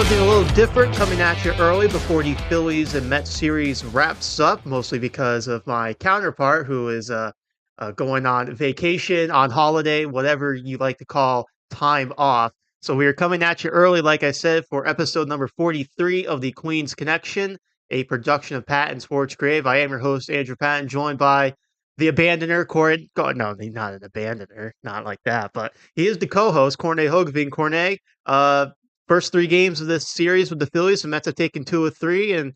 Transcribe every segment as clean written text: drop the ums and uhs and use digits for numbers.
something a little different coming at you early before the Phillies and Mets series wraps up, mostly because of my counterpart who is going on vacation, on holiday, whatever you like to call time off. So we are coming at you early, like I said, for episode number 43 of the Queen's Connection, a production of Patton Sports Creative. I am your host, Andrew Patton, joined by the abandoner, Corey. No, he's not an abandoner, not like that, but he is the co-host, Corne Hogeveen. Corne, first three games of this series with the Phillies, the Mets have taken two of three, and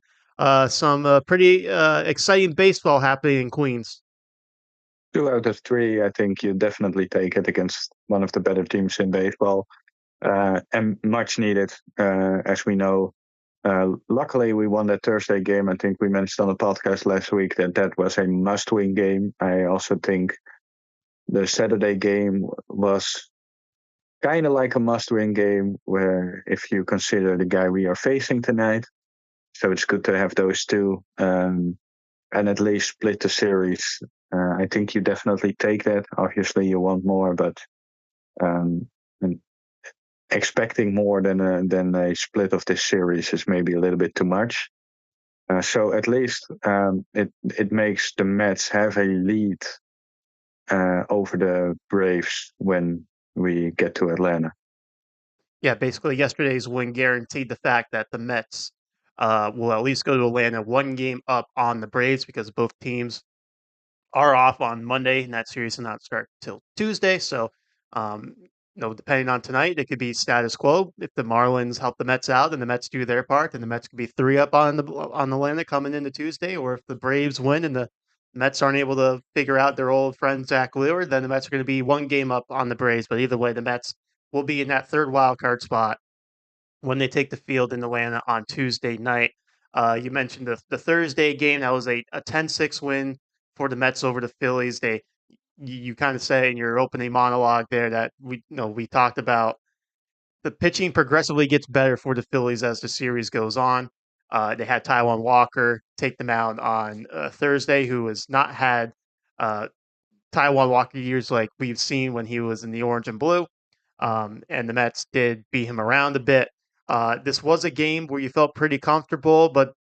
some pretty exciting baseball happening in Queens. 2 out of 3, I think you definitely take it against one of the better teams in baseball, and much needed, as we know. Luckily, we won that Thursday game. I think we mentioned on the podcast last week that that was a must-win game. I also think the Saturday game was kind of like a must-win game, where if you consider the guy we are facing tonight, so it's good to have those two. And at least split the series. I think you definitely take that. Obviously, you want more, but um, expecting more than a split of this series is maybe a little bit too much. So at least it makes the Mets have a lead over the Braves when we get to Atlanta. Yeah, basically yesterday's win guaranteed the fact that the Mets will at least go to Atlanta one game up on the Braves because both teams are off on Monday, and that series will not start till Tuesday. So, um, depending on tonight, it could be status quo. If the Marlins help the Mets out and the Mets do their part, then the Mets could be three up on Atlanta coming into Tuesday. Or if the Braves win and the Mets aren't able to figure out their old friend Zach Wheeler, then the Mets are going to be one game up on the Braves. But either way, the Mets will be in that third wild card spot when they take the field in Atlanta on Tuesday night. You mentioned the Thursday game. That was a 10-6 win for the Mets over the Phillies. You kind of say in your opening monologue there that we talked about the pitching progressively gets better for the Phillies as the series goes on. They had Taijuan Walker take them out on Thursday, who has not had uh, Taijuan Walker years like we've seen when he was in the orange and blue. And the Mets did beat him around a bit. This was a game where you felt pretty comfortable, but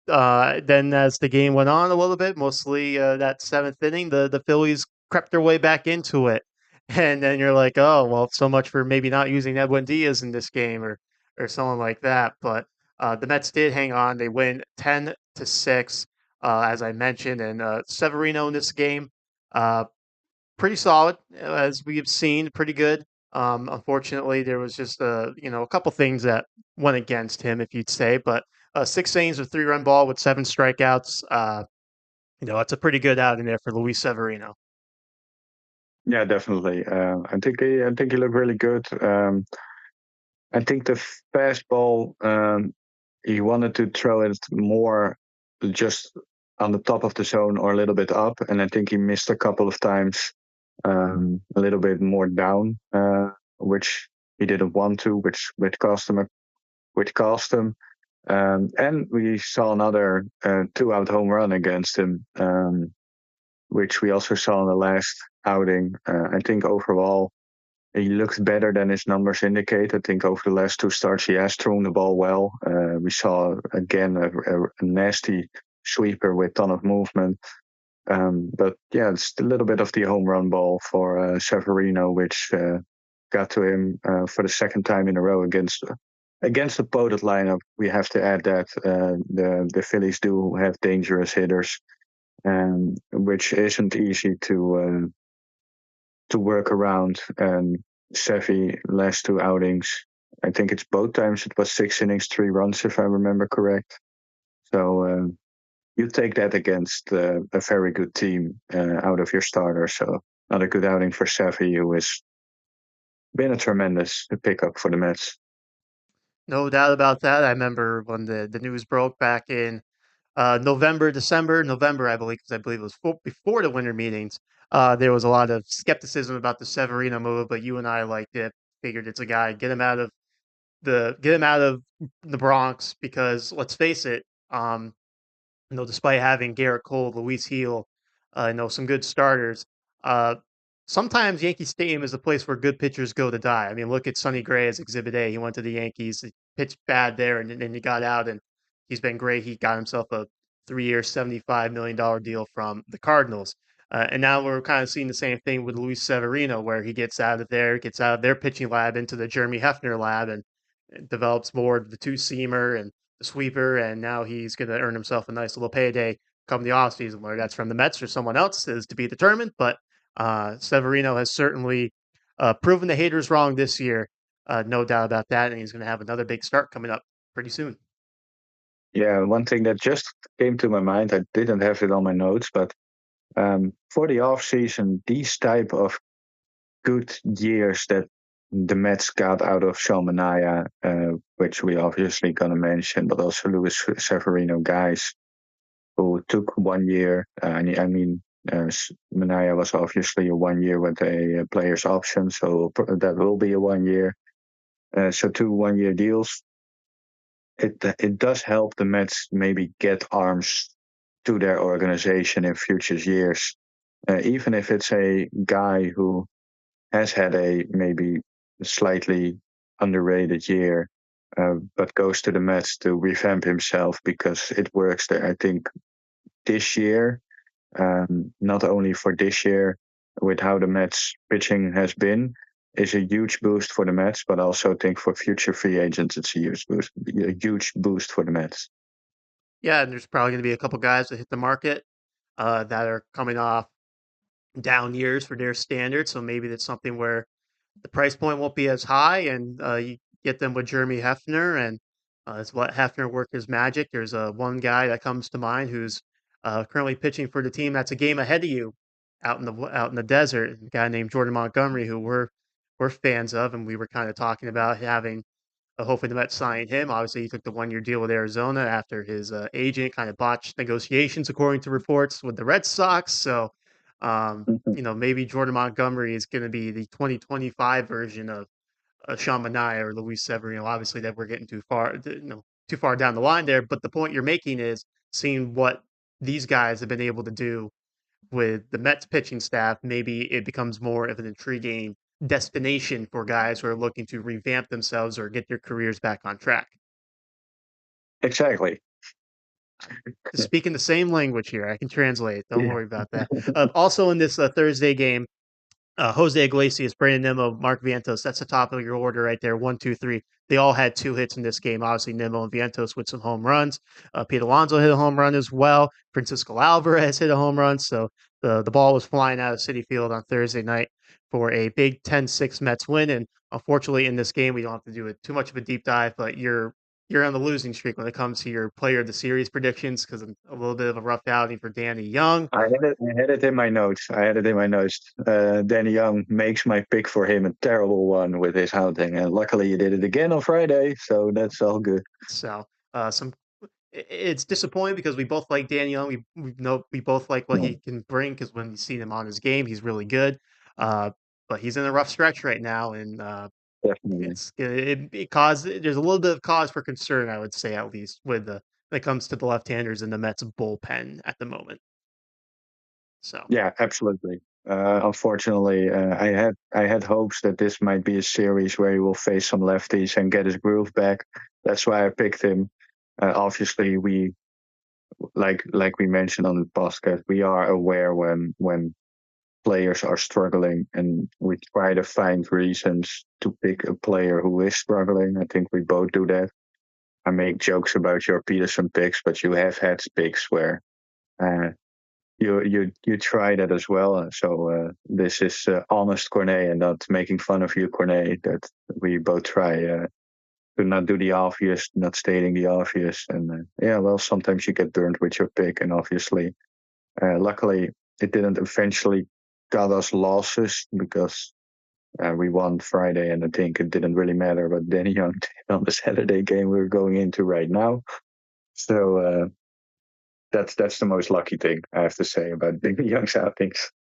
then as the game went on a little bit, mostly that seventh inning, the Phillies crept their way back into it. And then you're like, oh, well, so much for maybe not using Edwin Diaz in this game or someone like that. But the Mets did hang on. They win 10-6, as I mentioned. And Severino in this game, uh, pretty solid, as we've seen, pretty good. Unfortunately, there was just a couple things that went against him, if you'd say. But 6 innings with 3-run ball with 7 strikeouts. It's a pretty good outing there for Luis Severino. Yeah, definitely. I think he looked really good. I think the fastball, he wanted to throw it more just on the top of the zone or a little bit up, and I think he missed a couple of times, a little bit more down, which he didn't want to, which cost him. And we saw another 2-out home run against him, which we also saw in the last outing. I think overall he looks better than his numbers indicate. I think over the last two starts, he has thrown the ball well. We saw again a nasty sweeper with ton of movement. But yeah, it's a little bit of the home run ball for Severino, which got to him for the second time in a row against the Potent lineup. We have to add that the Phillies do have dangerous hitters, which isn't easy to work around. And Sevi last two outings, I think it's both times it was 6 innings, 3 runs, if I remember correct. So you take that against a very good team out of your starter. So not a good outing for Sevi, who has been a tremendous pickup for the Mets. No doubt about that. I remember when the news broke back in November, I believe, because I believe it was before the winter meetings. There was a lot of skepticism about the Severino move, but you and I liked it. Figured it's a guy, get him out of the Bronx because let's face it, despite having Garrett Cole, Luis Heel, some good starters, uh, sometimes Yankee Stadium is a place where good pitchers go to die. I mean, look at Sonny Gray as Exhibit A. He went to the Yankees, he pitched bad there, and then he got out, and he's been great. He got himself a 3 year, $75 million deal from the Cardinals. And now we're kind of seeing the same thing with Luis Severino, where he gets out of their pitching lab into the Jeremy Hefner lab and develops more of the two seamer and the sweeper. And now he's going to earn himself a nice little payday come the offseason, whether that's from the Mets or someone else is to be determined. But Severino has certainly proven the haters wrong this year, no doubt about that. And he's going to have another big start coming up pretty soon. Yeah, one thing that just came to my mind, I didn't have it on my notes, but for the off season, these type of good years that the Mets got out of Sean Manaea, which we obviously gonna mention, but also Luis Severino, guys who took 1 year. I mean, Manaea was obviously a 1 year with a player's option, so that will be a 1 year. So 2 1 year deals. It does help the Mets maybe get arms to their organization in future years, even if it's a guy who has had a maybe slightly underrated year, but goes to the Mets to revamp himself because it works there. I think this year, not only for this year, with how the Mets pitching has been, is a huge boost for the Mets, but also think for future free agents, it's a huge boost for the Mets. Yeah, and there's probably going to be a couple guys that hit the market that are coming off down years for their standards. So maybe that's something where the price point won't be as high, and you get them with Jeremy Hefner, and let's let Hefner work his magic. There's one guy that comes to mind who's currently pitching for the team that's a game ahead of you out in the desert. A guy named Jordan Montgomery, who we're fans of, and we were kind of talking about having hopefully the Mets sign him. Obviously, he took the 1 year deal with Arizona after his agent kind of botched negotiations, according to reports, with the Red Sox. So, maybe Jordan Montgomery is going to be the 2025 version of Sean Manaea or Luis Severino. Obviously, that we're getting too far down the line there. But the point you're making is seeing what these guys have been able to do with the Mets pitching staff, maybe it becomes more of an intriguing destination for guys who are looking to revamp themselves or get their careers back on track. Exactly. Speaking the same language here, I can translate. Don't Yeah. worry about that. Also in this Thursday game, Jose Iglesias, Brandon Nimmo, Mark Vientos. That's the top of your order right there. 1, 2, 3. They all had 2 hits in this game. Obviously, Nimmo and Vientos with some home runs. Pete Alonso hit a home run as well. Francisco Alvarez hit a home run. So the ball was flying out of Citi Field on Thursday night for a big 10-6 Mets win. And unfortunately, in this game, we don't have to do too much of a deep dive, but you're on the losing streak when it comes to your player of the series predictions because a little bit of a rough outing for Danny Young. I had it in my notes. I had it in my notes. Danny Young makes my pick for him a terrible one with his hunting, and luckily he did it again on Friday, so that's all good. So some it's disappointing because we both like Dan Young. We both like what Yeah, he can bring because when you see him on his game, he's really good. Uh, but he's in a rough stretch right now, and definitely. there's a little bit of cause for concern, I would say, at least with the when it comes to the left-handers in the Mets bullpen at the moment. So Yeah, absolutely. Unfortunately, I had hopes that this might be a series where he will face some lefties and get his groove back. That's why I picked him. Obviously, we like we mentioned on the podcast, we are aware when players are struggling, and we try to find reasons to pick a player who is struggling. I think we both do that. I make jokes about your Peterson picks, but you have had picks where uh, you try that as well. So this is honest Corne and not making fun of you, Corne. That we both try to not do the obvious, not stating the obvious, and yeah, well, sometimes you get burned with your pick, and obviously, luckily, it didn't eventually got us losses because we won Friday, and I think it didn't really matter what Danny Young did on the Saturday game we're going into right now. So that's the most lucky thing I have to say about Danny Young's outings.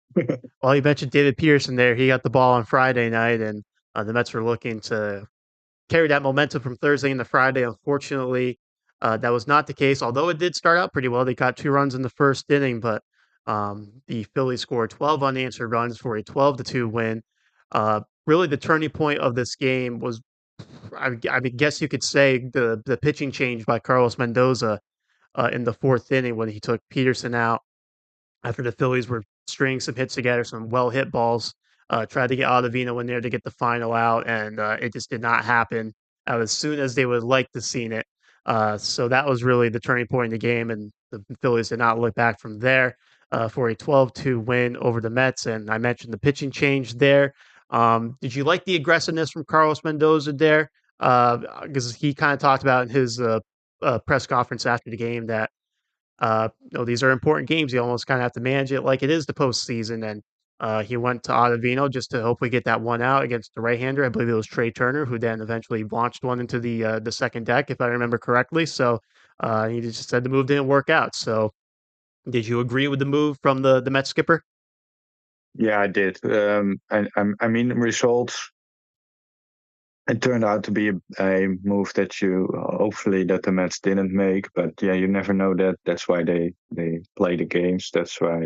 well, you mentioned David Pearson there. He got the ball on Friday night, and the Mets were looking to carry that momentum from Thursday into Friday. Unfortunately, that was not the case. Although it did start out pretty well, they got 2 runs in the first inning, but The Phillies scored 12 unanswered runs for a 12-2 win. Really, the turning point of this game was, I mean, guess you could say the pitching change by Carlos Mendoza in the fourth inning when he took Peterson out after the Phillies were stringing some hits together, some well hit balls. Tried to get Ottavino in there to get the final out, and it just did not happen as soon as they would like to seen it. So that was really the turning point in the game, and the Phillies did not look back from there for a 12-2 win over the Mets. And I mentioned the pitching change there. Did you like the aggressiveness from Carlos Mendoza there? Because he kind of talked about in his press conference after the game that these are important games. You almost kind of have to manage it like it is the postseason. And he went to Ottavino just to hopefully get that one out against the right-hander. I believe it was Trey Turner, who then eventually launched one into the second deck, if I remember correctly. So he just said the move didn't work out. So did you agree with the move from the Mets skipper? Yeah, I did. I mean, results. It turned out to be a move that you hopefully that the Mets didn't make, but yeah, you never know that. That's why they play the games. That's why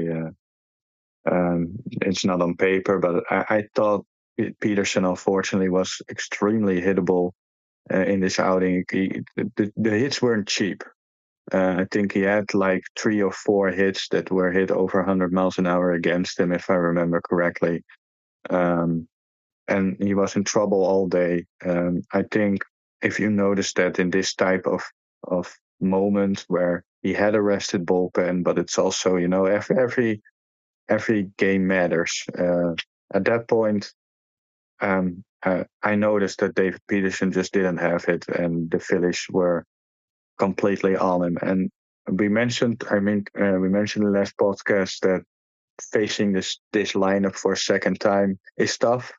it's not on paper. But I thought Peterson unfortunately was extremely hittable in this outing. The hits weren't cheap. I think he had like 3 or 4 hits that were hit over 100 miles an hour against him, if I remember correctly. Um, and he was in trouble all day. I think if you notice that in this type of moment where he had a rested bullpen, but it's also every game matters. At that point, I noticed that David Peterson just didn't have it, and the Phillies were completely on him. And we mentioned in the last podcast that facing this lineup for a second time is tough.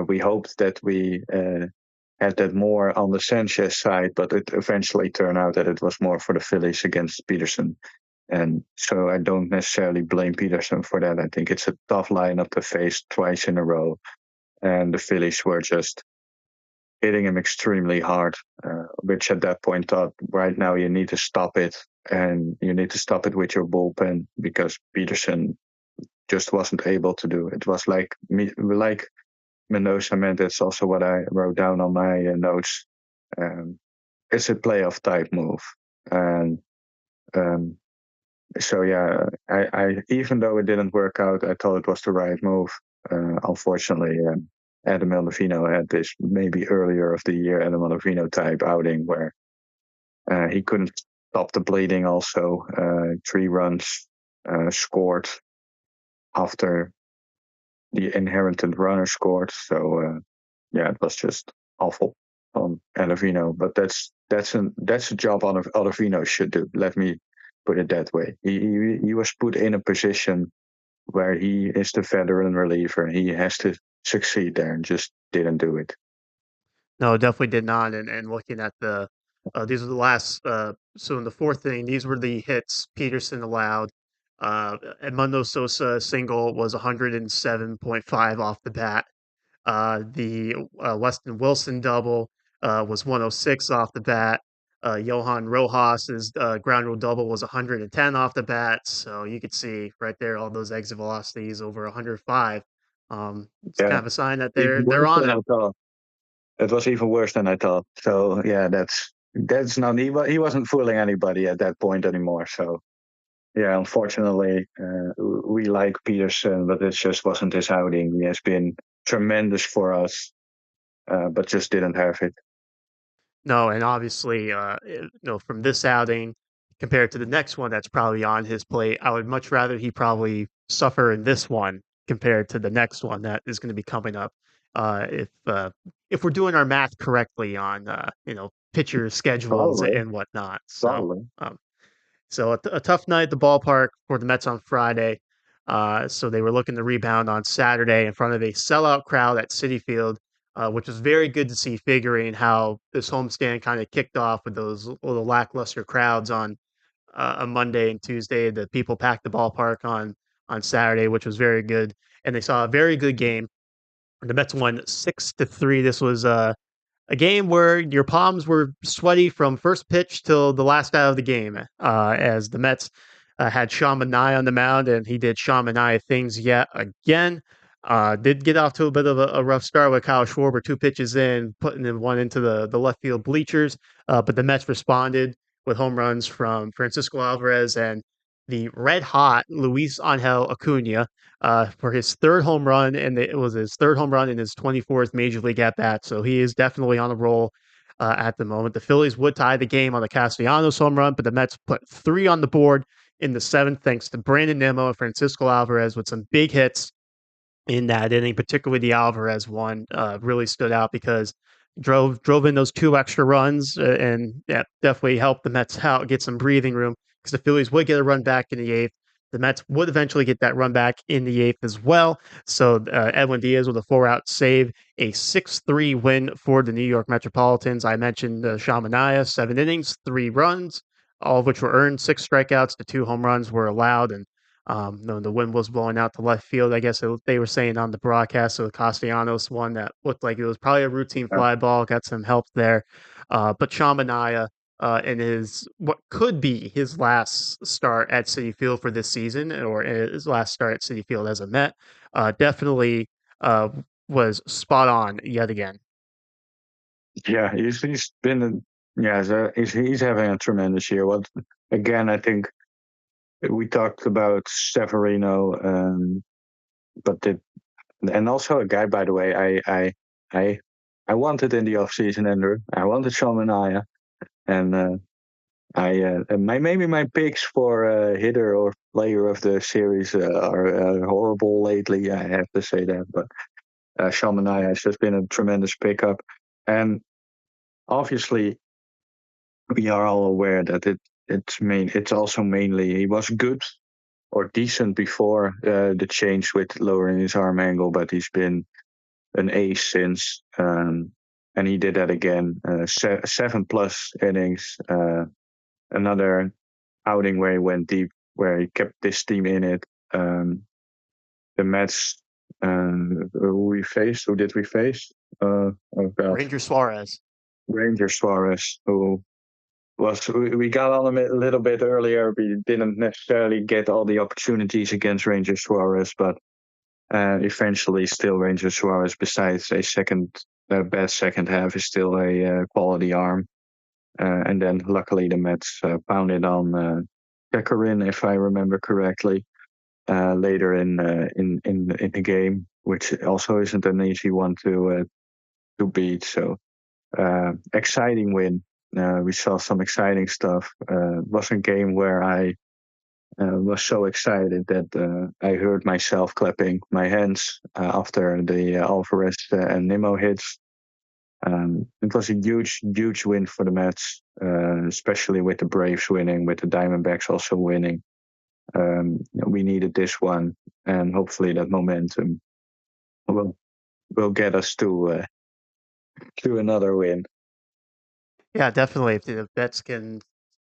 We hoped that we had that more on the Sanchez side, but it eventually turned out that it was more for the Phillies against Peterson. And so I don't necessarily blame Peterson for that. I think it's a tough lineup to face twice in a row. And the Phillies were just hitting him extremely hard, which at that point thought, right now you need to stop it. And you need to stop it with your bullpen because Peterson just wasn't able to do. It was like Mendoza meant. That's also what I wrote down on my notes. Um, it's a playoff type move, and um, so yeah, I even though it didn't work out, I thought it was the right move. Unfortunately, Adam Ottavino had this maybe earlier of the year Adam Ottavino type outing where he couldn't stop the bleeding. Also, 3 runs scored after the inherited runner scored. So yeah, it was just awful on Ottavino. But that's a job Ottavino should do. Let me put it that way. He was put in a position where he is the veteran reliever. He has to succeed there, and just didn't do it. No, definitely did not. And looking at these are the last. So in the fourth inning, these were the hits Peterson allowed. Edmundo Sosa single was 107.5 off the bat. The Weston Wilson double was 106 off the bat. Johan Rojas's ground rule double was 110 off the bat. So you could see right there all those exit velocities over 105. It's kind Yeah, of a sign that even they're worse on than I him. thought. It was even worse than I thought. So yeah, that's not he wasn't fooling anybody at that point anymore. So yeah, unfortunately, we like Peterson, but it just wasn't his outing. He has been tremendous for us, but just didn't have it. No, and obviously, from this outing compared to the next one that's probably on his plate, I would much rather he probably suffer in this one compared to the next one that is going to be coming up. If we're doing our math correctly on pitcher schedules Probably, and whatnot, so probably. um, a tough night at the ballpark for the Mets on Friday. So they were looking to rebound on Saturday in front of a sellout crowd at Citi Field, which was very good to see, figuring how this homestand kind of kicked off with those little lackluster crowds on Monday and Tuesday. The people packed the ballpark on Saturday, which was very good, and they saw a very good game. The Mets won 6-3. This was a game where your palms were sweaty from first pitch till the last out of the game, as the Mets had Sean Manaea on the mound, and he did Sean Manaea things yet again. Did get off to a bit of a rough start with Kyle Schwarber 2 pitches in, putting in one into the left field bleachers. But the Mets responded with home runs from Francisco Alvarez and the red hot Luis Angel Acuna for his third home run, and it was his third home run in his 24th Major League at bat. So he is definitely on a roll at the moment. The Phillies would tie the game on the Castellanos home run, but the Mets put 3 on the board in the 7th, thanks to Brandon Nimmo and Francisco Alvarez with some big hits in that inning, particularly the Alvarez one, really stood out because drove in those 2 extra runs and yeah, definitely helped the Mets out get some breathing room because the Phillies would get a run back in the 8th. The Mets would eventually get that run back in the 8th as well. So Edwin Diaz with a 4-out save, a 6-3 win for the New York Metropolitans. I mentioned Sean Manaea, 7 innings, 3 runs, all of which were earned, 6 strikeouts. The 2 home runs were allowed, and the wind was blowing out to left field. I guess they were saying on the broadcast. So the Castellanos one that looked like it was probably a routine Uh, fly ball, got some help there. But Chaminaya in his what could be his last start at City Field for this season, or his last start at City Field as a Met, definitely uh, was spot on yet again. yeah, he's been yeah, he's having a tremendous year. What again? I think we talked about Severino, but and also a guy, by the way, I I wanted in the off season, Andrew. I wanted Sean Manaea, and I maybe my picks for hitter or player of the series are horrible lately. I have to say that, but Sean Manaea has just been a tremendous pickup, and obviously we are all aware that it's also mainly he was good or decent before the change with lowering his arm angle, but he's been an ace since, and he did that again. 7+ innings, another outing where he went deep, where he kept this team in it. Um, the Mets, who did we face? Oh God, Ranger Suarez. Ranger Suarez, who we got on him a little bit earlier. We didn't necessarily get all the opportunities against Ranger Suarez, but eventually, still Ranger Suarez, besides a best second half, is still a quality arm. And then luckily the Mets pounded on Pekarin, if I remember correctly, later in the game, which also isn't an easy one to beat. So exciting win. We saw some exciting stuff. It was a game where I was so excited that I heard myself clapping my hands after the Alvarez and Nimmo hits. It was a huge, huge win for the Mets, especially with the Braves winning, with the Diamondbacks also winning. We needed this one, and hopefully that momentum will will get us to another win. Yeah, definitely. If the Mets can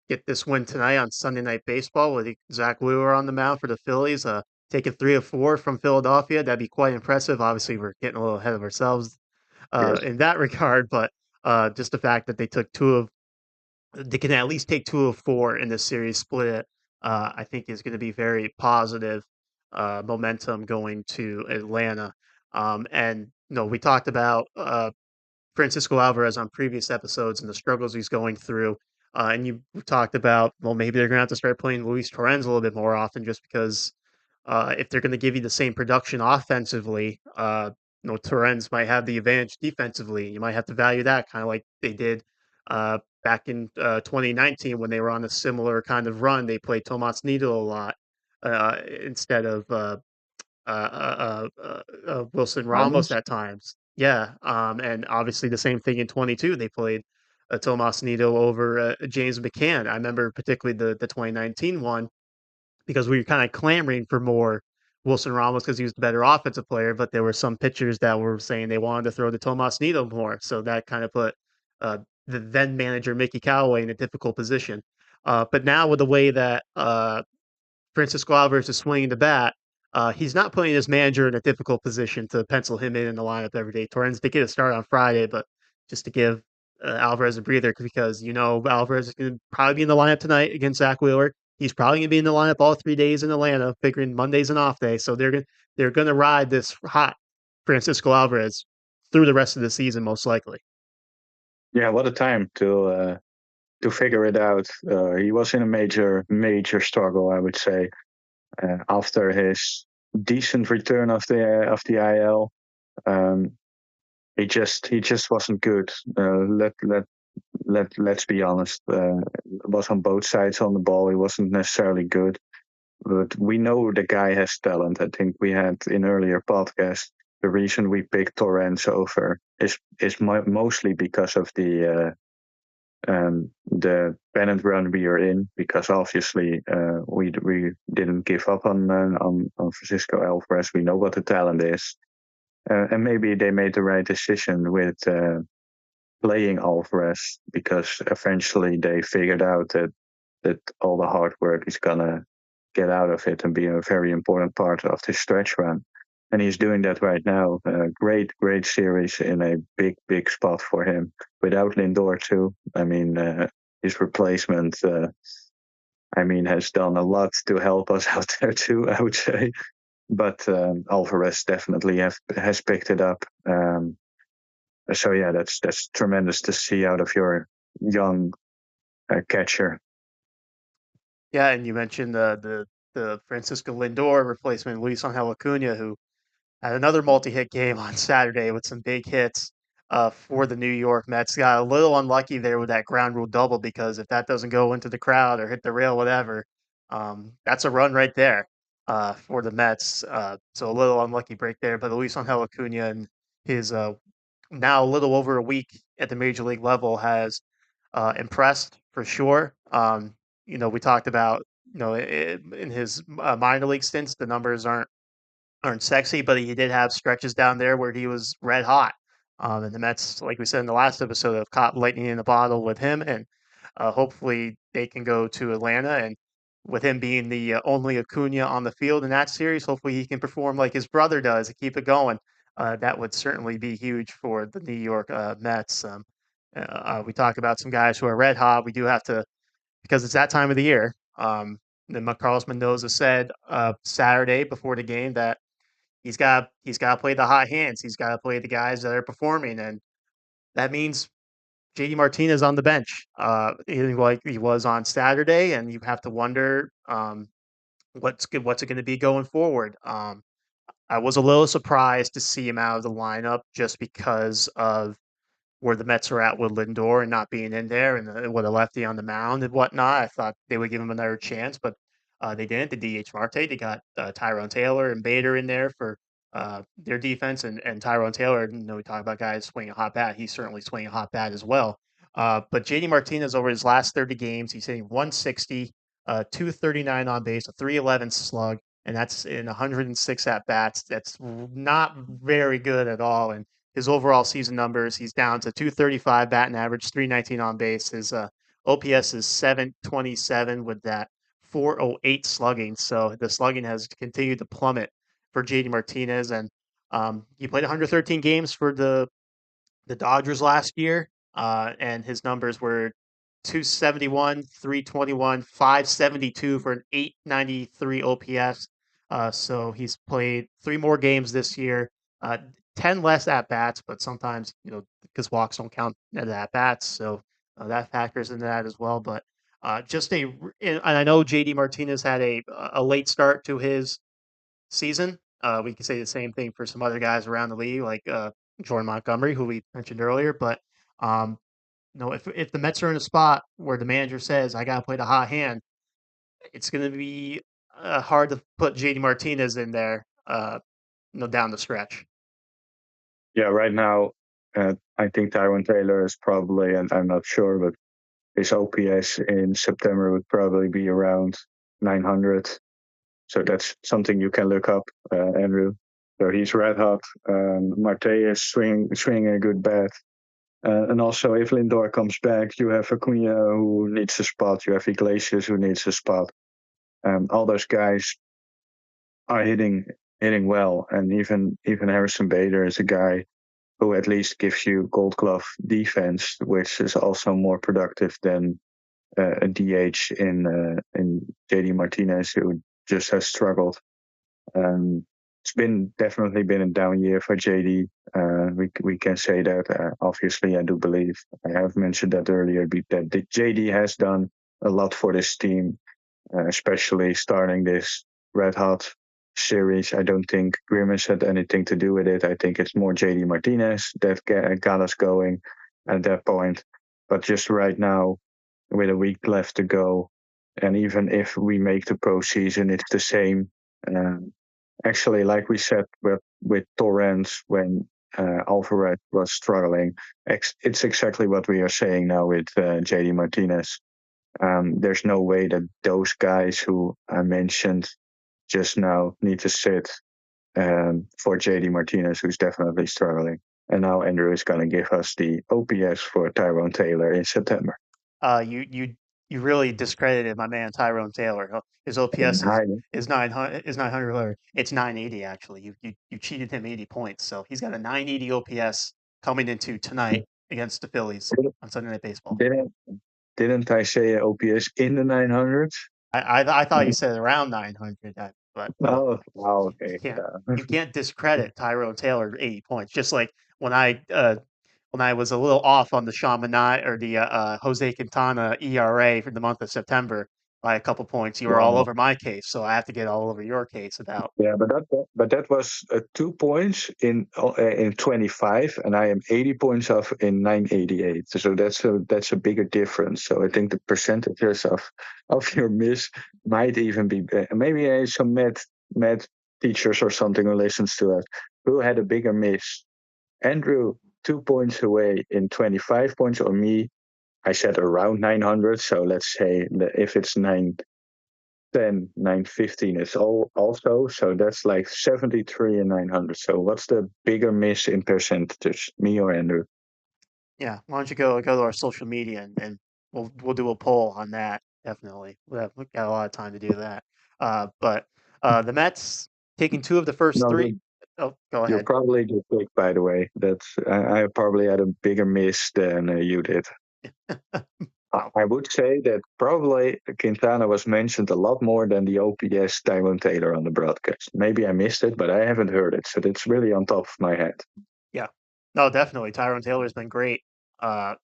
get this win tonight on Sunday Night Baseball with Zach Wheeler on the mound for the Phillies, taking 3 of 4 from Philadelphia, that'd be quite impressive. Obviously, we're getting a little ahead of ourselves Yes. in that regard, but just the fact that they can at least take 2 of 4 in this series, split it, I think is going to be very positive momentum going to Atlanta. And we talked about Francisco Alvarez on previous episodes and the struggles he's going through. And you talked about, well, maybe they're going to have to start playing Luis Torrens a little bit more often just because if they're going to give you the same production offensively, Torrens might have the advantage defensively. You might have to value that kind of like they did back in 2019 when they were on a similar kind of run. They played Tomas Nido a lot instead of Wilson Ramos Ramos? at times. Yeah, and obviously the same thing in 22. They played Tomas Nido over James McCann. I remember particularly the 2019 one because we were kind of clamoring for more Wilson Ramos because he was the better offensive player, but there were some pitchers that were saying they wanted to throw to Tomas Nido more. So that kind of put the then manager Mickey Callaway in a difficult position. But now with the way that Francisco Alvarez is swinging the bat, he's not putting his manager in a difficult position to pencil him in the lineup every day. Torrens did get a start on Friday, but just to give Alvarez a breather because Alvarez is going to probably be in the lineup tonight against Zach Wheeler. He's probably going to be in the lineup all 3 days in Atlanta, figuring Monday's an off day. So they're going to ride this hot Francisco Alvarez through the rest of the season, most likely. Yeah, what a time to figure it out. He was in a major struggle, I would say, after his decent return of the IL. Um, he just wasn't good. Let's be honest. It was on both sides on the ball. He wasn't necessarily good, but we know the guy has talent. I think we had in earlier podcasts the reason we picked Torrens over is mostly because of the pennant run we are in, because obviously we didn't give up on Francisco Alvarez. We know what the talent is, and maybe they made the right decision with playing Alvarez, because eventually they figured out that all the hard work is gonna get out of it and be a very important part of the stretch run. And he's doing that right now. Great series in a big spot for him. Without Lindor too. I mean, his replacement. I mean, has done a lot to help us out there too. I would say, but Alvarez definitely has picked it up. So yeah, that's tremendous to see out of your young catcher. Yeah, and you mentioned the Francisco Lindor replacement, Luis Angel Acuna, who had another multi-hit game on Saturday with some big hits for the New York Mets. Got a little unlucky there with that ground rule double because if that doesn't go into the crowd or hit the rail, whatever, that's a run right there for the Mets. So a little unlucky break there. But Luis Angel Acuna and his now a little over a week at the major league level has impressed for sure. We talked about in his minor league stints, the numbers aren't sexy, but he did have stretches down there where he was red hot. And the Mets, like we said in the last episode, have caught lightning in a bottle with him, and hopefully they can go to Atlanta. And with him being the only Acuna on the field in that series, hopefully he can perform like his brother does and keep it going. That would certainly be huge for the New York Mets. We talk about some guys who are red hot. We do have to, because it's that time of the year. Then Carlos Mendoza said Saturday before the game that he's got to play the hot hands. He's got to play the guys that are performing, and that means JD Martinez on the bench, like he was on Saturday, and you have to wonder what's it going to be going forward. I was a little surprised to see him out of the lineup just because of where the Mets are at with Lindor and not being in there, and with a lefty on the mound and whatnot. I thought they would give him another chance, but they didn't. The DH Marte, they got Tyrone Taylor and Bader in there for their defense, and Tyrone Taylor. We talk about guys swinging a hot bat. He's certainly swinging a hot bat as well. But JD Martinez over his last 30 games, he's hitting 160, 239 on base, a 311 slug, and that's in 106 at bats. That's not very good at all. And his overall season numbers, he's down to 235 batting average, 319 on base. His OPS is 727 with that 408 slugging. So the slugging has continued to plummet for JD Martinez. And he played 113 games for the Dodgers last year, and his numbers were 271, 321, 572 for an 893 OPS. So he's played 3 more games this year, 10 less at bats, but sometimes, because walks don't count as at bats. So that factors into that as well. But and I know JD Martinez had a late start to his season. We can say the same thing for some other guys around the league, like Jordan Montgomery, who we mentioned earlier. But if the Mets are in a spot where the manager says I got to play the hot hand, it's going to be hard to put JD Martinez in there. Down the stretch. Yeah, right now, I think Tyrone Taylor is probably, and I'm not sure, but his OPS in September would probably be around 900. So that's something you can look up, Andrew. So he's red hot. Marte is swinging a good bat. And also, if Lindor comes back, you have Acuna who needs a spot. You have Iglesias who needs a spot. All those guys are hitting well, and even Harrison Bader is a guy who at least gives you Gold Glove defense, which is also more productive than a DH in JD Martinez, who just has struggled. It's been definitely been a down year for JD. We can say that. Obviously, I do believe I have mentioned that earlier. That JD has done a lot for this team, especially starting this red hot series. I don't think Grimace had anything to do with it. I think it's more JD Martinez that got us going at that point. But just right now, with a week left to go, and even if we make the postseason, it's the same. Um, Actually, like we said with Torrens when Alvarez was struggling, it's exactly what we are saying now with JD Martinez. There's no way that those guys who I mentioned just now need to sit for JD Martinez, who's definitely struggling. And now Andrew is going to give us the OPS for Tyrone Taylor in September. You really discredited my man Tyrone Taylor. His OPS is 900 or it's 980 actually. You cheated him 80 points, so he's got a 980 OPS coming into tonight against the Phillies on Sunday Night Baseball. Didn't didn't I say OPS in the 900s? I thought you said around 900, but well, Oh, wow, you okay. can't you can't discredit Tyrone Taylor 80 points. Just like when I was a little off on the Chaminade or the Jose Quintana ERA for the month of September by a couple points, you were all Wow. over my case, so I have to get all over your case about. Yeah, but that was 2 points in 25, and I am 80 points off in 988. So that's a bigger difference. So I think the percentages of your miss might even be maybe some math teachers or something who listens to us who had a bigger miss. Andrew 2 points away in 25 points, or me. I said around 900. So let's say that if it's 910, 915 is all also. So that's like 73 and 900. So what's the bigger miss in percentages, me or Andrew? Yeah, why don't you go to our social media and we'll do a poll on that. Definitely, we've got a lot of time to do that. But the Mets taking two of the first No, three. Oh, go you're ahead. probably the pick, by the way. I probably had a bigger miss than you did. Wow. I would say that probably Quintana was mentioned a lot more than the OPS Tyrone Taylor on the broadcast. Maybe I missed it, but I haven't heard it, so it's really on top of my head. Yeah. No, definitely. Tyrone Taylor's been great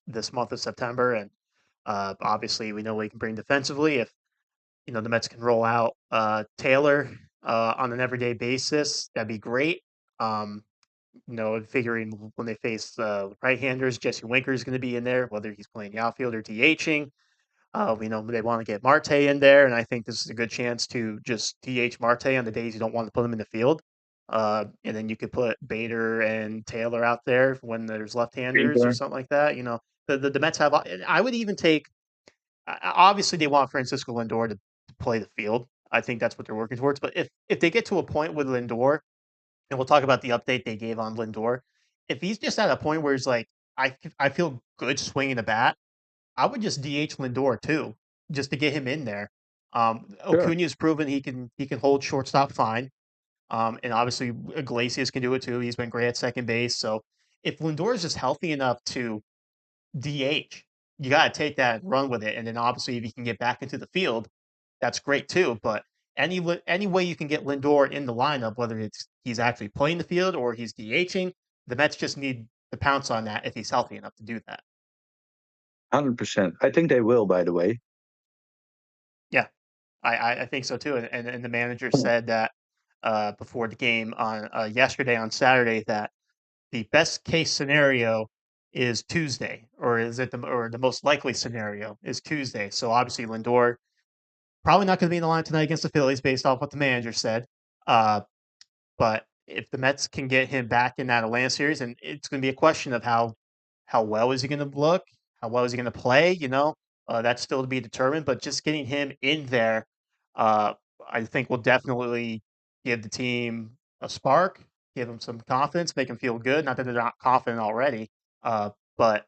this month of September, and obviously we know what he can bring defensively. If the Mets can roll out Taylor on an everyday basis, that'd be great. Um, figuring when they face right-handers, Jesse Winker is going to be in there, whether he's playing the outfield or DHing. We know they want to get Marte in there, and I think this is a good chance to just DH Marte on the days you don't want to put him in the field. And then you could put Bader and Taylor out there when there's left-handers or Peter, something like that. The Mets have. I would even take. Obviously, they want Francisco Lindor to play the field. I think that's what they're working towards. But if they get to a point with Lindor, and we'll talk about the update they gave on Lindor, if he's just at a point where he's like, I feel good swinging a bat, I would just DH Lindor too, just to get him in there. sure, Acuna's proven he can hold shortstop fine, and obviously Iglesias can do it too. He's been great at second base. So if Lindor is just healthy enough to DH, you got to take that and run with it. And then obviously if he can get back into the field, that's great too. But any way you can get Lindor in the lineup, whether it's he's actually playing the field or he's DHing, the Mets just need to pounce on that if he's healthy enough to do that. 100%. I think they will, by the way. Yeah, I think so too. And the manager said that before the game on yesterday on Saturday that the best case scenario is Tuesday, or is it the most likely scenario is Tuesday. So obviously Lindor probably not going to be in the line tonight against the Phillies based off what the manager said. Uh, but if the Mets can get him back in that Atlanta series, and it's going to be a question of how well is he going to look, how well is he going to play, that's still to be determined. But just getting him in there, uh, I think will definitely give the team a spark, give them some confidence, make them feel good. Not that they're not confident already, but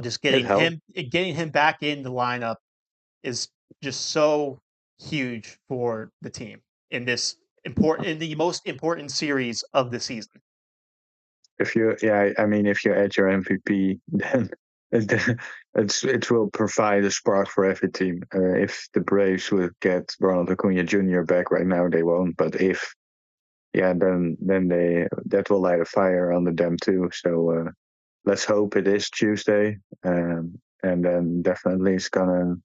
just It helps. getting him back in the lineup is just so huge for the team in the most important series of the season. If you, yeah, I mean, if you add your MVP, then it, it will provide a spark for every team. If the Braves would get Ronald Acuna Jr. back right now, they won't. But if yeah, then they that will light a fire under them too. So let's hope it is Tuesday, and then definitely it's gonna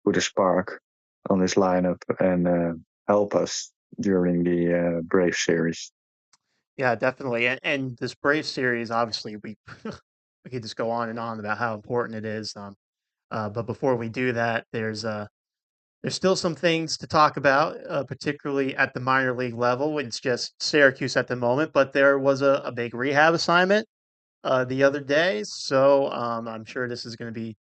put a spark on this lineup and help us during the Brave series. Yeah, definitely. And this Braves series, obviously, we we could just go on and on about how important it is. But before we do that, there's still some things to talk about, particularly at the minor league level. It's just Syracuse at the moment, but there was a big rehab assignment the other day, so I'm sure this is going to be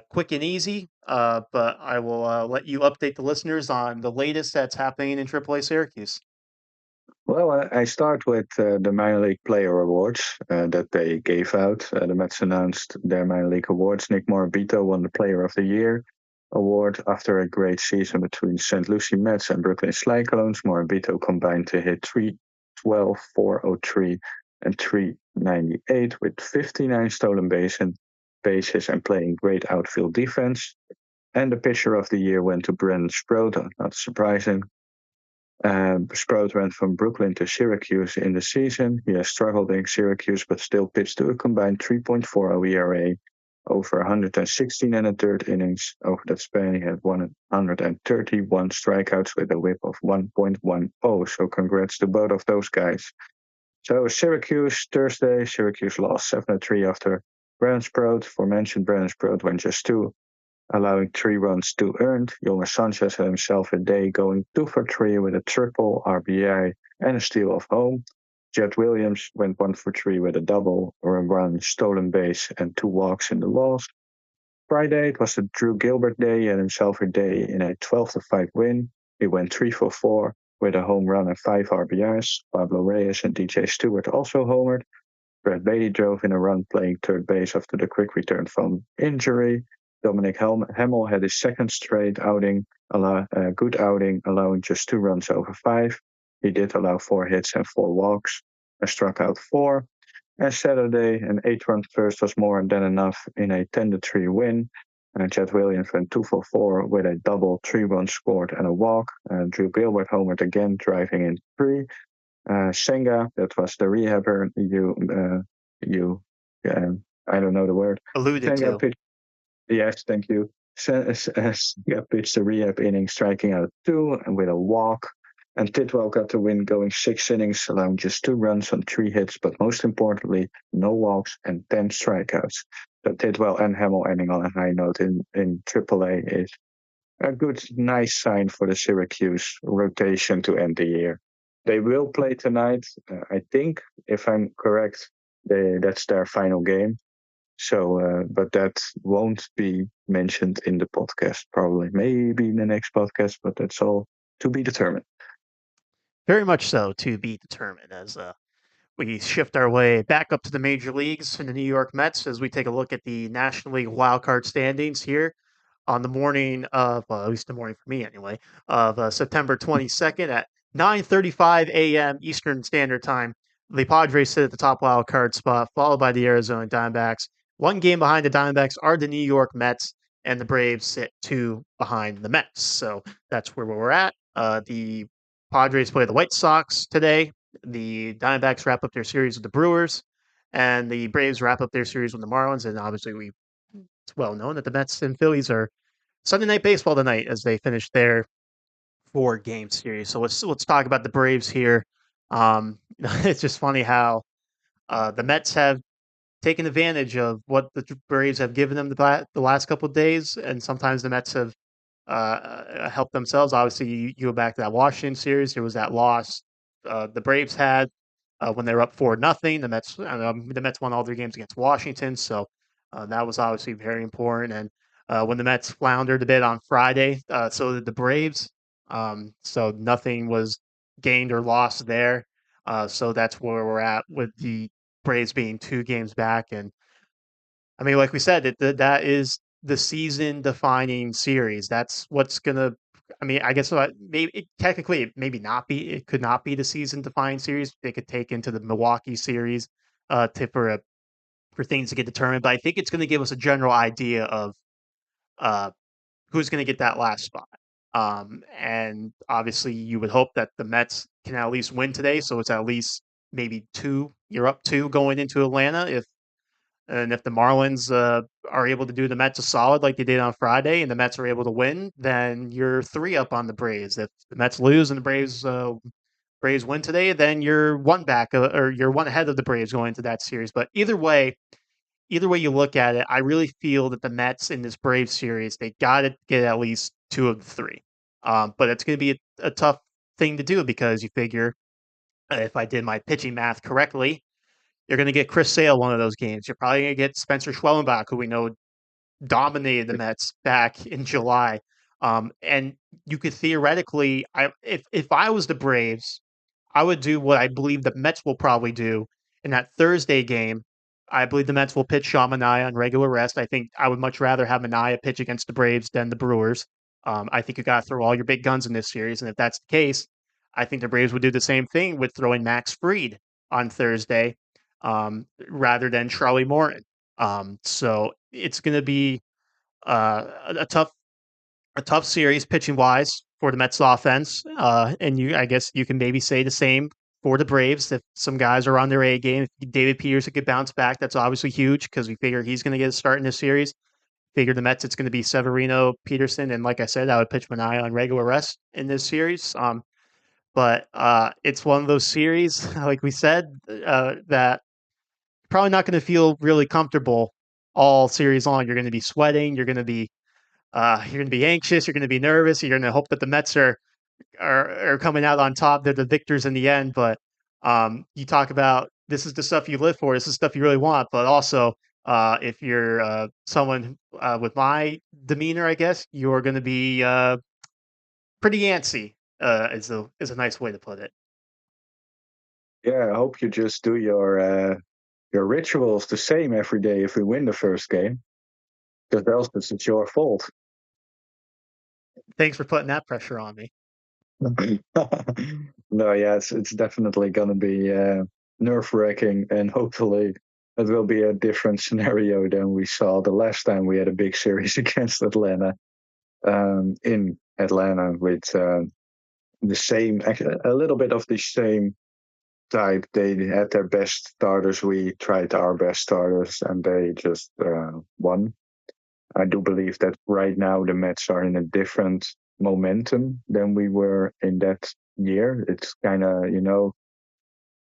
quick and easy. But I will let you update the listeners on the latest that's happening in AAA Syracuse. Well, I start with the minor league player awards that they gave out. The Mets announced their minor league awards. Nick Morabito won the Player of the Year award after a great season between St. Lucie Mets and Brooklyn Cyclones. Morabito combined to hit 312, 403, and 398 with 59 stolen bases and playing great outfield defense. And the pitcher of the year went to Brandon Sproat, not surprising. Sprout went from Brooklyn to Syracuse in the season. He has struggled in Syracuse, but still pitched to a combined 3.40 ERA over 116 and a third innings. Over that span, he had 131 strikeouts with a whip of 1.10. So congrats to both of those guys. So Syracuse, Thursday, Syracuse lost 7-3 after Brandon Sprout. Aforementioned Brandon Sprout went just two, allowing 3 runs to earned. Yomer Sanchez had himself a day going 2 for 3 with a triple RBI and a steal of home. Jett Williams went 1 for 3 with a double, or a run, stolen base, and 2 walks in the loss. Friday, it was the Drew Gilbert day. He had himself a day in a 12-5 win. He went 3 for 4 with a home run and 5 RBIs. Pablo Reyes and DJ Stewart also homered. Brad Beatty drove in a run playing third base after the quick return from injury. Dominic Hemmel had his second straight good outing, allowing just 2 runs over 5. He did allow 4 hits and 4 walks and struck out 4. And Saturday, an 8-run first was more than enough in a 10-3 win. Chad Williams went 2 for 4 with a double, 3 runs scored, and a walk. Drew Gilbert homered again, driving in 3. Senga, that was the rehabber I don't know the word. Alluded Senga to. pitched, yes, thank you. Senga pitched the rehab inning, striking out 2 and with a walk. And Tidwell got the win going 6 innings, allowing just 2 runs on 3 hits, but most importantly, no walks and 10 strikeouts. So Tidwell and Hamill ending on a high note in AAA is a good, nice sign for the Syracuse rotation to end the year. They will play tonight. I think, if I'm correct, that's their final game. So, but that won't be mentioned in the podcast, probably. Maybe in the next podcast, but that's all to be determined. Very much so, to be determined as we shift our way back up to the major leagues in the New York Mets as we take a look at the National League wildcard standings here on the morning of, well, at least the morning for me anyway, of September 22nd at 9:35 a.m. Eastern Standard Time. The Padres sit at the top wild card spot, followed by the Arizona Diamondbacks. One game behind the Diamondbacks are the New York Mets, and the Braves sit two behind the Mets. So that's where we're at. The Padres play the White Sox today. The Diamondbacks wrap up their series with the Brewers, and the Braves wrap up their series with the Marlins. And obviously, it's well known that the Mets and Phillies are Sunday Night Baseball tonight as they finish their 4-game series. So let's talk about the Braves here. It's just funny how the Mets have taken advantage of what the Braves have given them the last couple of days, and sometimes the Mets have helped themselves. Obviously, you go back to that Washington series. There was that loss the Braves had when they were up 4-0. The Mets won all their games against Washington, so that was obviously very important. And when the Mets floundered a bit on Friday, so did the Braves. So nothing was gained or lost there. So that's where we're at with the Braves being 2 games back. And I mean, like we said, that is the season-defining series. That's what's gonna. I mean, I guess technically it maybe not be. It could not be the season-defining series. They could take into the Milwaukee series, for a for things to get determined. But I think it's going to give us a general idea of uh, who's going to get that last spot. And obviously, you would hope that the Mets can at least win today, so it's at least maybe two. You're up two going into Atlanta. If the Marlins are able to do the Mets a solid like they did on Friday, and the Mets are able to win, then you're three up on the Braves. If the Mets lose and the Braves win today, then you're one back or you're one ahead of the Braves going into that series. But either way you look at it, I really feel that the Mets in this Braves series, they got to get at least two of the three. But it's going to be a tough thing to do because you figure if I did my pitching math correctly, you're going to get Chris Sale one of those games. You're probably going to get Spencer Schwellenbach, who we know dominated the Mets back in July. And you could theoretically, if I was the Braves, I would do what I believe the Mets will probably do in that Thursday game. I believe the Mets will pitch Sean Manaea on regular rest. I think I would much rather have Manaea pitch against the Braves than the Brewers. I think you got to throw all your big guns in this series, and if that's the case, I think the Braves would do the same thing with throwing Max Fried on Thursday rather than Charlie Morton. So it's going to be a tough series pitching wise for the Mets offense. And I guess you can maybe say the same for the Braves if some guys are on their A game. If David Peterson could bounce back, that's obviously huge because we figure he's going to get a start in this series. Figure the Mets, it's going to be Severino, Peterson, and like I said, I would pitch Manaea on regular rest in this series. But it's one of those series, like we said, that probably not going to feel really comfortable all series long. You're going to be sweating. You're going to be anxious. You're going to be nervous. You're going to hope that the Mets are coming out on top. They're the victors in the end. But you talk about this is the stuff you live for. This is stuff you really want. But also, if you're someone with my demeanor, I guess you're going to be pretty antsy. Is a nice way to put it. Yeah, I hope you just do your rituals the same every day if we win the first game, because else it's your fault. Thanks for putting that pressure on me. No, yeah, it's definitely gonna be nerve wracking, and hopefully it will be a different scenario than we saw the last time we had a big series against Atlanta. In Atlanta with the same, actually, a little bit of the same type. They had their best starters. We tried our best starters, and they just won. I do believe that right now the Mets are in a different momentum than we were in that year. It's kind of,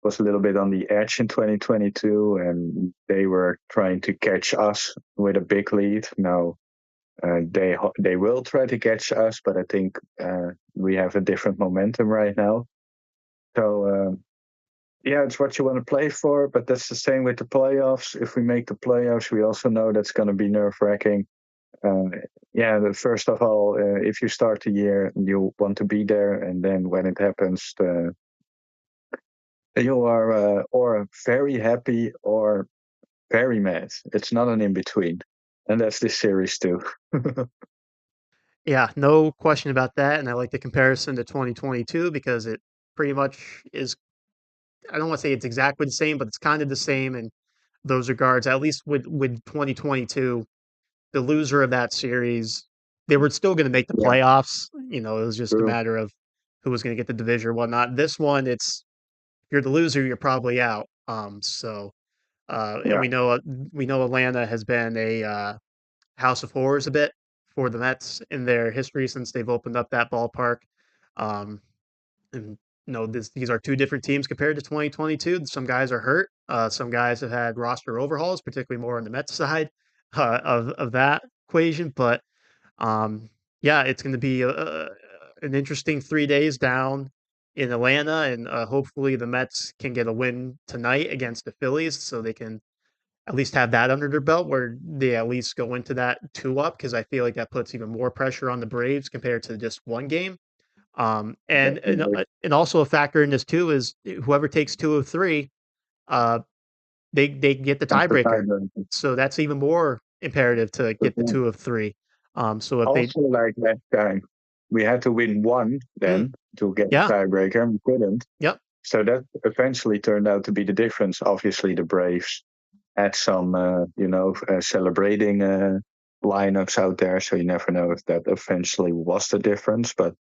was a little bit on the edge in 2022, and they were trying to catch us with a big lead. Now they will try to catch us, but I think we have a different momentum right now. So yeah, it's what you want to play for, but that's the same with the playoffs. If we make the playoffs, we also know that's going to be nerve wracking. Uh, yeah, first of all, if you start the year, you want to be there, and then when it happens, you are or very happy or very mad. It's not an in between, and that's this series too. Yeah, no question about that. And I like the comparison to 2022 because it pretty much is. I don't want to say it's exactly the same, but it's kind of the same in those regards. At least with 2022, the loser of that series, they were still going to make the Yeah, playoffs. It was just a true. matter of who was going to get the division or whatnot. This one, it's if you're the loser, you're probably out. And Yeah, we know Atlanta has been a house of horrors a bit for the Mets in their history since they've opened up that ballpark. Um, and these are two different teams compared to 2022. Some guys are hurt. Some guys have had roster overhauls, particularly more on the Mets side of that equation. But um, yeah, it's going to be an interesting 3 days down in Atlanta, and hopefully the Mets can get a win tonight against the Phillies, so they can at least have that under their belt, where they at least go into that two up. Because I feel like that puts even more pressure on the Braves compared to just one game. Um, and and definitely. uh, and also a factor in this too is whoever takes two of three, uh, they get the That's the tiebreaker. time. So that's even more imperative to get the two of three. So if they, Also, like last time, we had to win one mm, then to get the yeah, tiebreaker, and we couldn't. yep, So that eventually turned out to be the difference. Obviously, the Braves. add some, celebrating lineups out there. So you never know if that eventually was the difference. But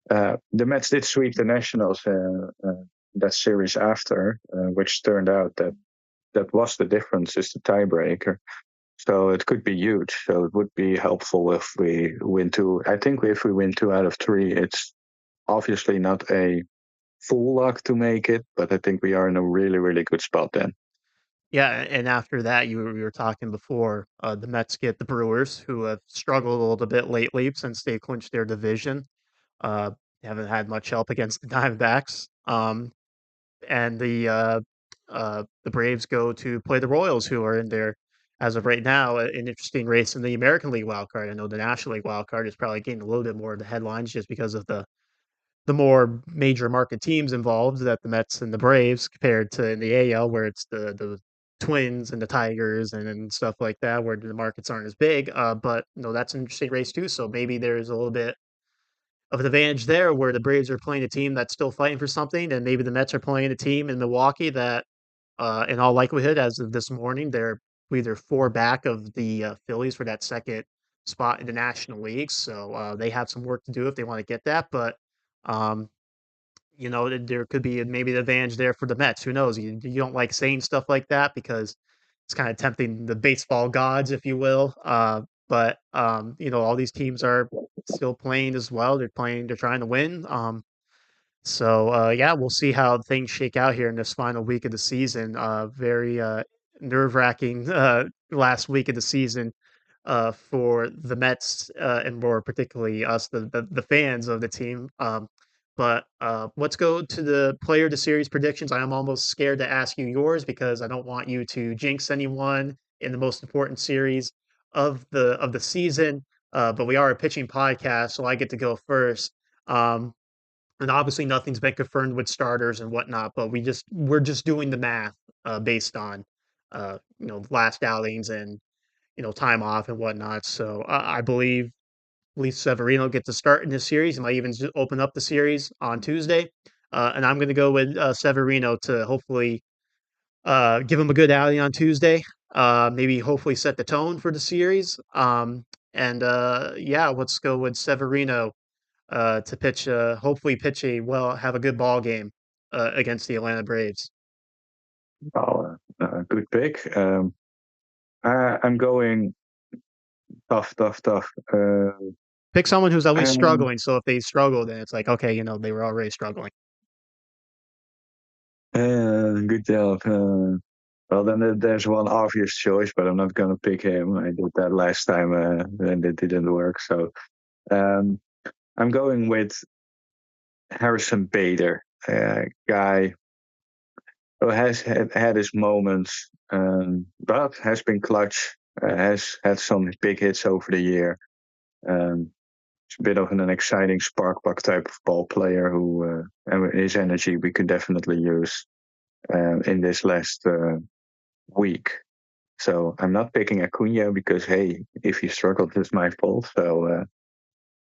the Mets did sweep the Nationals that series after, which turned out that that was the difference, is the tiebreaker. So it could be huge. So it would be helpful if we win two. I think if we win 2 out of 3, it's obviously not a full luck to make it, but I think we are in a really, really good spot then. Yeah, and after that, we were talking before, the Mets get the Brewers, who have struggled a little bit lately since they clinched their division. Uh, haven't had much help against the Diamondbacks. And the Braves go to play the Royals, who are in there as of right now, an interesting race in the American League wild card. I know the National League wild card is probably getting a little bit more of the headlines just because of the more major market teams involved, that the Mets and the Braves, compared to in the AL where it's the Twins and the Tigers and stuff like that, where the markets aren't as big. But that's an interesting race too. So maybe there's a little bit of an advantage there, where the Braves are playing a team that's still fighting for something, and maybe the Mets are playing a team in Milwaukee that, in all likelihood, as of this morning, they're either four back of the Phillies for that second spot in the National League. So they have some work to do if they want to get that. But um, there could be maybe an advantage there for the Mets. Who knows? You don't like saying stuff like that because it's kind of tempting the baseball gods, if you will. But all these teams are still playing as well. They're playing. They're trying to win. Yeah, we'll see how things shake out here in this final week of the season. Very nerve wracking last week of the season for the Mets, and more particularly us, the fans of the team. But let's go to the player of the series predictions. I am almost scared to ask you yours because I don't want you to jinx anyone in the most important series of the season. But we are a pitching podcast, so I get to go first. Um, and obviously nothing's been confirmed with starters and whatnot, but we're just doing the math based on last outings and time off and whatnot. So I believe Luis Severino gets a start in this series. He might even open up the series on Tuesday. And I'm going to go with Severino to hopefully give him a good outing on Tuesday. Maybe hopefully set the tone for the series. And yeah, let's go with Severino to pitch, hopefully pitch have a good ball game against the Atlanta Braves. Oh, good pick. I'm going tough, tough, tough. Pick someone who's at least Um, struggling. So if they struggle, then it's like, okay, they were already struggling. good job. Well, then there's one obvious choice, but I'm not going to pick him. I did that last time, and it didn't work. So um, I'm going with Harrison Bader, guy who has had his moments, but has been clutch, has had some big hits over the year. Um, it's a bit of an exciting spark plug type of ball player who, and his energy we could definitely use in this last week. So I'm not picking Acuna because hey, if he struggled, it's my fault. So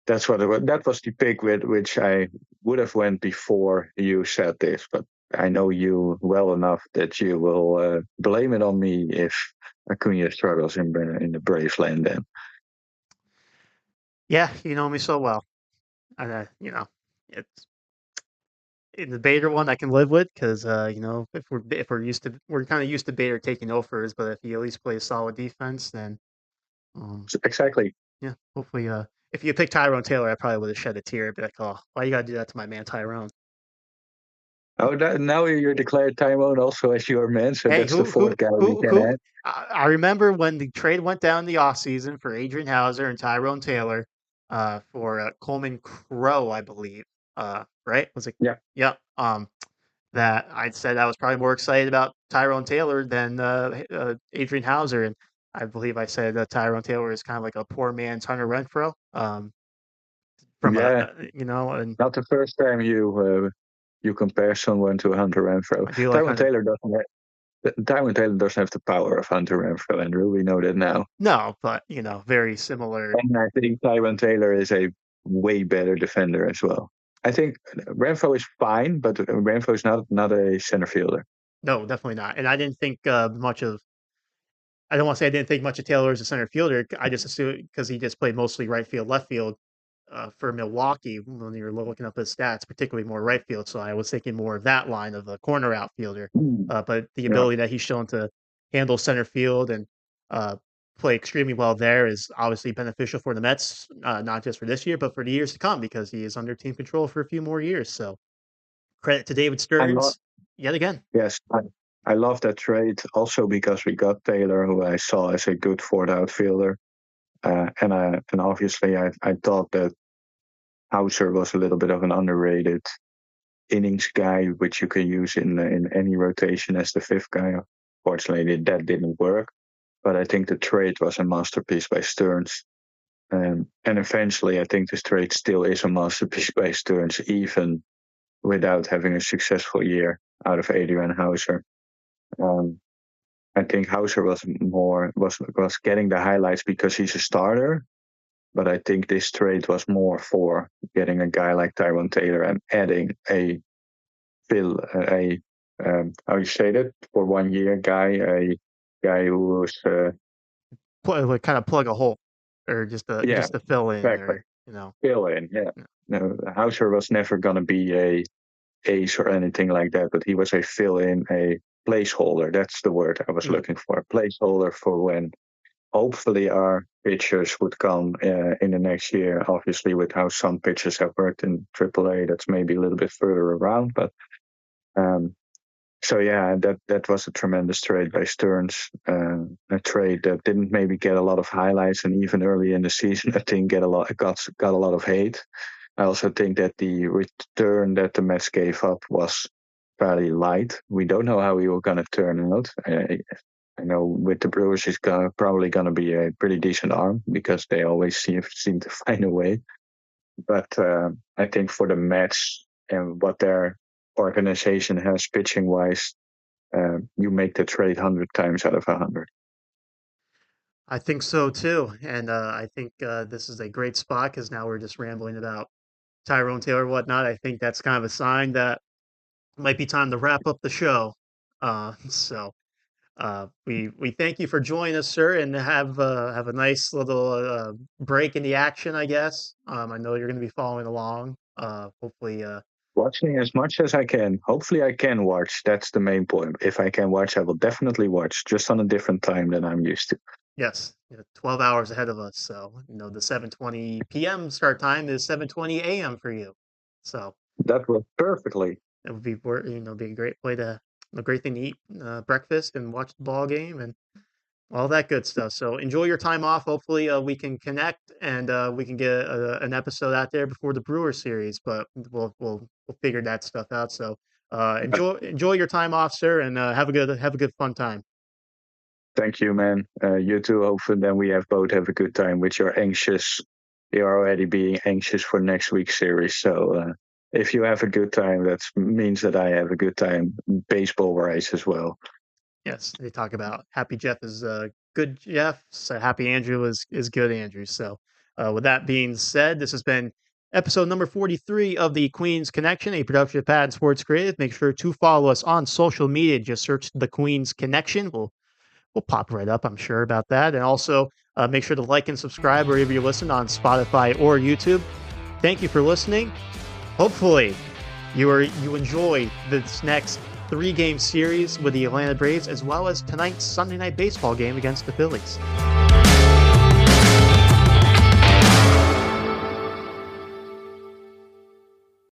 that's what it was. That was the pick with which I would have went before you said this, but I know you well enough that you will blame it on me if Acuna struggles in the Brave land. Then Yeah, you know me so well. And, it's in the Bader one I can live with because if we're kind of used to Bader taking overs, but if he at least plays solid defense, then um, so exactly. yeah, hopefully, if you picked Tyrone Taylor, I probably would have shed a tear. Be like, oh, why you gotta do that to my man Tyrone? Oh, now you're declared Tyrone also as your man, so Hey, that's the who fourth who guy we who can who? add. I remember when the trade went down the offseason for Adrian Hauser and Tyrone Taylor, for Coleman Crow, I believe. Right? Was it? Yeah, Yep. That I said I was probably more excited about Tyrone Taylor than Adrian Hauser, and I believe I said that Tyrone Taylor is kind of like a poor man's Hunter Renfro. From yeah. and Not the first time you compare someone to Hunter Renfro. I do like Hunter. Tyrone Taylor doesn't have the power of Hunter Renfro, Andrew. We know that now. No, but very similar. And I think Tyrone Taylor is a way better defender as well. I think Renfro is fine, but Renfro is not a center fielder. No, definitely not. And I didn't think much of. I don't want to say I didn't think much of Taylor as a center fielder. I just assumed because he just played mostly right field, left field for Milwaukee when you're looking up his stats, particularly more right field. So I was thinking more of that line of a corner outfielder. Mm. But the Yeah, ability that he's shown to handle center field and uh, play extremely well there is obviously beneficial for the Mets, not just for this year, but for the years to come because he is under team control for a few more years. So credit to David I love. Stearns yet again. Yes, I love that trade also because we got Taylor, who I saw as a good fourth outfielder, and obviously I thought that Hauser was a little bit of an underrated innings guy, which you can use in any rotation as the fifth guy. Fortunately, that didn't work, but I think the trade was a masterpiece by Stearns. And eventually, I think this trade still is a masterpiece by Stearns, even without having a successful year out of Adrian Hauser. Um, I think Hauser was getting the highlights because he's a starter, but I think this trade was more for getting a guy like Tyrone Taylor and adding a fill a how you say that, for 1 year guy, a guy who was Like kind of plug a hole or yeah, just to fill in exactly, or fill in. Yeah, yeah. no, Hauser was never gonna be a ace or anything like that, but he was a fill in, a placeholder. That's the word I was Mhm. looking for. A placeholder for when hopefully our pitchers would come in the next year. Obviously, with how some pitchers have worked in AAA, that's maybe a little bit further around. But um, so yeah, that was a tremendous trade by Stearns. A trade that didn't maybe get a lot of highlights, and even early in the season, I think got a lot of hate. I also think that the return that the Mets gave up was fairly light. We don't know how he will going to turn out. I know with the Brewers, he's probably going to be a pretty decent arm because they always seem to find a way. But I think for the Mets and what their organization has pitching wise, you make the trade 100 times out of 100. I think so too, and I think this is a great spot because now we're just rambling about Tyrone Taylor and whatnot. I think that's kind of a sign that it might be time to wrap up the show. We thank you for joining us, sir, and have a nice little break in the action. I guess I know you're going to be following along. Hopefully, Watching as much as I can. Hopefully, I can watch. That's the main point. If I can watch, I will definitely watch, just on a different time than I'm used to. yes, 12 hours ahead of us. So the 7:20 p.m. start time is 7:20 a.m. for you. So That was perfectly. it would be be a great way to a great thing to eat breakfast and watch the ball game and all that good stuff. So enjoy your time off. Hopefully, we can connect and we can get an episode out there before the Brewer series. But we'll figure that stuff out. So enjoy your time off, sir, and have a good fun time. Thank you, man. You too. Hopefully, then we both have a good time. Which you're anxious. You're already being anxious for next week's series. So if you have a good time, that means that I have a good time baseball wise as well. Yes, they talk about happy Jeff is good Jeff. So happy Andrew is good Andrew. So with that being said, this has been episode number 43 of the Queen's Connection, a production of Pat and Sports Creative. Make sure to follow us on social media. Just search the Queen's Connection. We'll pop right up, I'm sure about that. And also make sure to like and subscribe wherever you listen on Spotify or YouTube. Thank you for listening. Hopefully you enjoy this next 3-game series with the Atlanta Braves, as well as tonight's Sunday night baseball game against the Phillies.